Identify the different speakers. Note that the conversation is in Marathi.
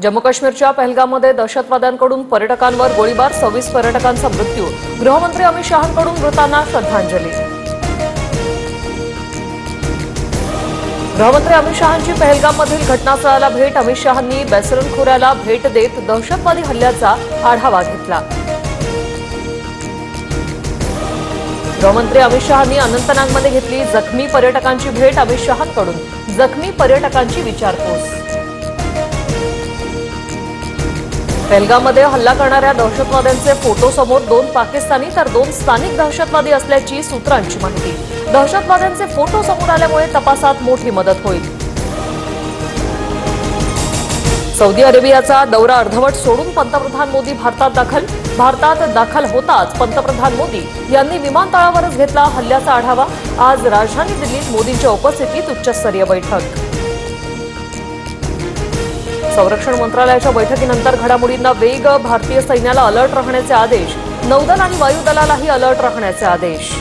Speaker 1: जम्मू काश्मीरच्या पहलगाममध्ये दहशतवाद्यांकडून पर्यटकांवर गोळीबार, 26 पर्यटकांचा मृत्यू। गृहमंत्री अमित शहांकडून मृतांना श्रद्धांजली। गृहमंत्री अमित शहांची पहलगाममधील घटनास्थळाला भेट। अमित शहांनी बेसरन खोऱ्याला भेट देत दहशतवादी हल्ल्याचा आढावा घेतला। गृहमंत्री अमित शहांनी अनंतनागमध्ये घेतली जखमी पर्यटकांची भेट। अमित शहांकडून जखमी पर्यटकांची विचारपूस। पहलगाममध्ये हल्ला करणाऱ्या दहशतवाद्यांचे फोटो समोर 2 पाकिस्तानी तर 2 स्थानिक दहशतवादी असल्याची सूत्रांची माहिती। दहशतवाद्यांचे फोटो समोर आल्यामुळे तपासात मोठी मदत होईल। सौदी अरेबियाचा दौरा अर्धवट सोडून पंतप्रधान मोदी भारतात दाखल होताच पंतप्रधान मोदी यांनी विमानतळावरच घेतला हल्ल्याचा आढावा। आज राजधानी दिल्लीत मोदींच्या उपस्थितीत उच्चस्तरीय बैठक। संरक्षण मंत्रालयाच्या बैठकीनंतर घडामोडींना वेग। भारतीय सैन्याला अलर्ट राहण्याचे आदेश। नौदल आणि वायुदलालाही अलर्ट राहण्याचे आदेश।